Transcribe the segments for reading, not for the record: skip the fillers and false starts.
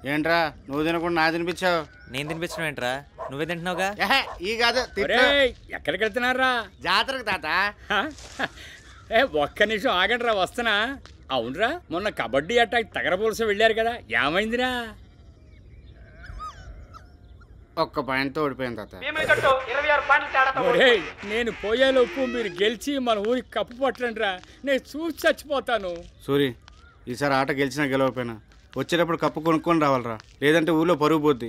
ఏంట్రా నువ్వు తినకుండా నా తినిపించావు? నేను తినిపించడం ఏంట్రా, నువ్వే తింటున్నావుగా. ఈ కాదు ఎక్కడికి వెళ్తున్నారా? జాతరకు తాత. ఒక్క నిమిషం ఆగండిరా, వస్తున్నా. అవునరా, మొన్న కబడ్డీ అట్టాకి తగరపోలస వెళ్ళారు కదా, ఏమైందిరా? ఒక్క పాయింట్తో ఓడిపోయింది తాత. నేను పోయేలోపు మీరు గెలిచి మన ఊరికి కప్పు పట్టండి రా, నేను చూసి చచ్చిపోతాను. సూరి, ఈసారి ఆట గెలిచినా గెలవకపోయినా వచ్చేటప్పుడు కప్పు కొనుక్కొని రావాలరా, లేదంటే ఊళ్ళో పరుగు పోద్ది.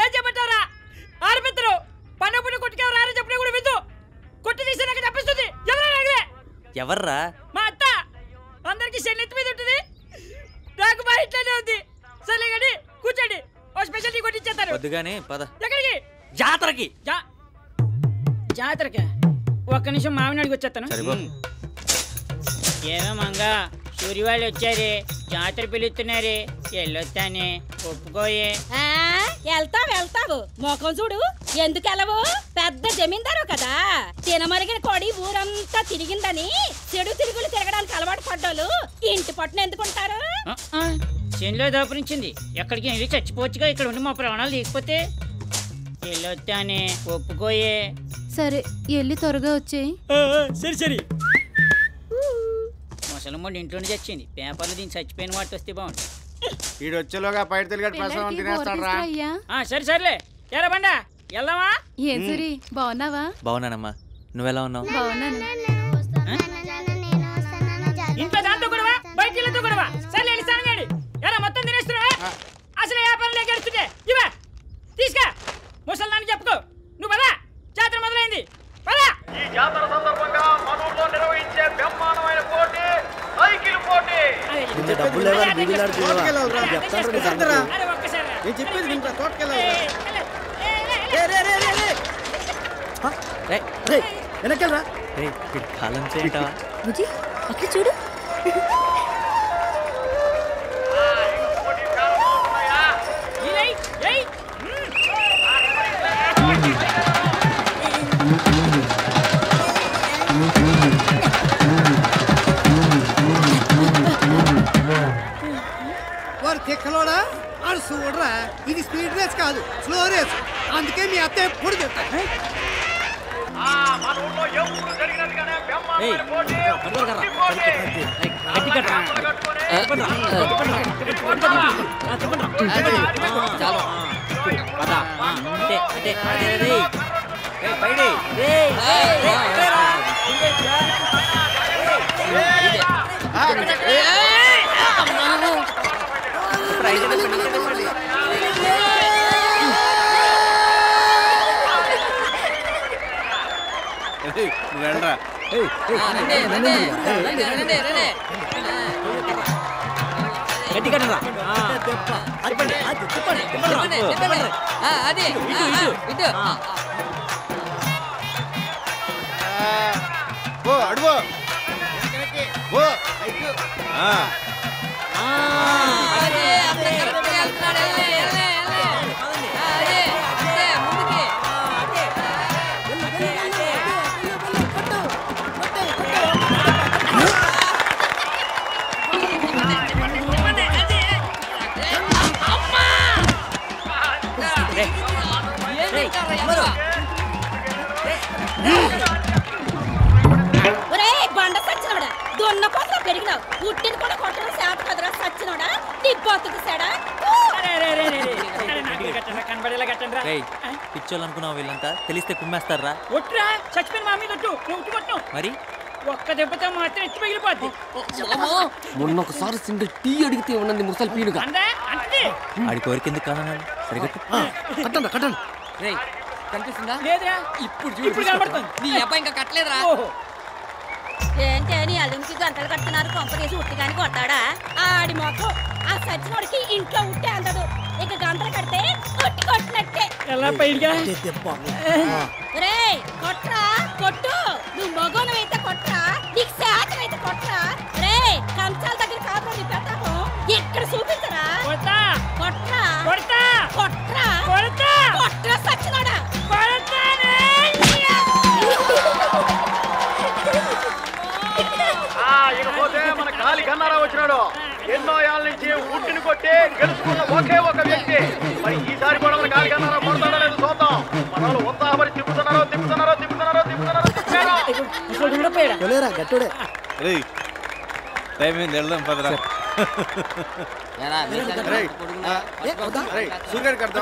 ఏం చెప్పంటారా? ఆడపిద్దరు పన్నప్పుడు కొట్టుకెవరు రారని చెప్పినా కూడా విద్దు కొట్టి తీసి నాకు తప్పిస్తుంది. ఎవర్రా? మా అత్త. అందరికి చెల్లెత్తి మీద ఉంటుంది, నాకు మా ఇంట్లోనే ఉంది. సరే కానీ కూర్చోండి, ఓ స్పెషల్ టీ కొట్టించేస్తారు. వద్దుగానే పద. ఎక్కడికి? జాతరకి. జాతరకి ఒక్క నిమిషం మామినాడికి వచ్చేస్తాను. ఏమో మంగా సూర్య వాళ్ళు వచ్చారే, జాతర పిలుస్తున్నారే, వెళ్ళొస్తానే. ఒప్పుకోయే. వెళ్తావు మొఖం చూడు, ఎందుకు వెళ్ళవు? పెద్ద జమీందారు కదా, తినమరిగిన కొడి ఊరంతా తిరిగిందని చెడు తిరుగులు తిరగడానికి అలవాటు పడ్డాలు ఇంటి పట్టున ఎందుకుంటారు? చేనులో దాపురించింది, ఎక్కడికి వెళ్ళి చచ్చిపోవచ్చుగా, ఇక్కడ ఉండి మా ప్రాణాలు తీసిపోతే. వెళ్ళొస్తానే. ఒప్పుకోయే. సరే వెళ్ళి త్వరగా వచ్చేయి. సరే సరే. ముసలమ్మ ఇంట్లోనే చచ్చింది, పేపర్లు దీన్ని చచ్చిపోయిన వాటి వస్తే బాగుంటుంది. వీడు వచ్చేలోగా బయట తిరిగి ప్రసవం తినేస్తాడ్రా. సరే సరేలే. ఏరా బండా వెళ్దామా? ఏం సూరి, బాగున్నావా? బాగున్నానమ్మా, నువ్వెలా ఉన్నావు? బాగున్నాను. ఇంట్లో దాంతో కూడా బయట ఇళ్ళతో కూడా సరే వెళ్ళి సాగండి. ఎరా మొత్తం తినేస్తున్నావా? అసలు ఏ పనులు గెలుస్తుంటే ఇవా తీసుకా. ముసల్దాన్ని చెప్పుకో. నువ్వు పదా, జాతర మొదలైంది. పదా. ఈ జాతర సందర్భంగా మనూర్లో నిర్వహించే బ్రహ్మాండమైన పోటీ సైకిల్ పోటీ. కాలం చేయటా అక్కడ చూడు. వారు తిక్కలోడా అని చూడరా, ఇది స్పీడ్ రేస్ కాదు, స్లో రేస్. అందుకే మీ అత్త ఎప్పుడు తింటారు. వెళ్ళరా. అడుగు బండ సచ్చినోడా, దొన్న కోసం పెరిగినావు, పుట్టిన కూడా కొట్టడం శాత కదరా సచ్చినోడా, నీ బతుకు సెడా. పిచ్చోళ్ళు అనుకున్నావు, వీళ్ళంతా తెలిస్తే కుమ్మేస్తారా? ఒట్టురా, చచ్చిపోయిన మా మీద ఒట్టు. నువ్వు కొట్టు మరి ఒక్క దెబ్బతో మాత్రం ఎత్తి పగిలిపోద్ది. మొన్న ఒకసారి సింగిల్ టీ అడిగితే ఉన్నది ముసలి పీనుగా. ఆడి కోరిక ఎందుకు కాదన్నాడు? కట్టండి కట్టండి. కనిపిస్తుందా? లేదురా, ఇప్పుడు కనబడుతుంది. నీ అబ్బాయి ఇంకా కట్టలేదురా. ఏంటి అని అల్లునికి గంటలు కడుతున్నారు, కొంపదీసి ఉట్టి కానీ కొట్టాడా? ఆడి మొక్కం ఆ సచ్చినోడికి ఇంట్లో ఉట్టే అందదు, ఇక గంటలు కడితే కొట్టి కొట్టినట్టే. రే కొట్రా, కొట్టు. నువ్వు మగోనవైతే కొట్రా, నీకు శాతమైతే కొట్రా. రే కంచాల దగ్గర కాదు నీ పెట్టాము, ఇక్కడ చూపించరా. కొట్రా కొట్రా కొట్రా కొట్రా సచ్చినోడా. ఇకపోతే మన కాలి కన్నారా వచ్చినాడు. ఎన్నో ఏళ్ళ నుంచి పోటీ గెలుచుకున్న ఒకే ఒక వ్యక్తి. మరి ఈసారి కూడా మన గాలికన్నారా కొడతాడో లేదో చూద్దాం. మనోళ్ళు ఉత్సాహపడి తిప్పుతున్నారో రేయ్ టైం ఏంది వెళ్దాం పదరా. సూర్యుడికి అర్థం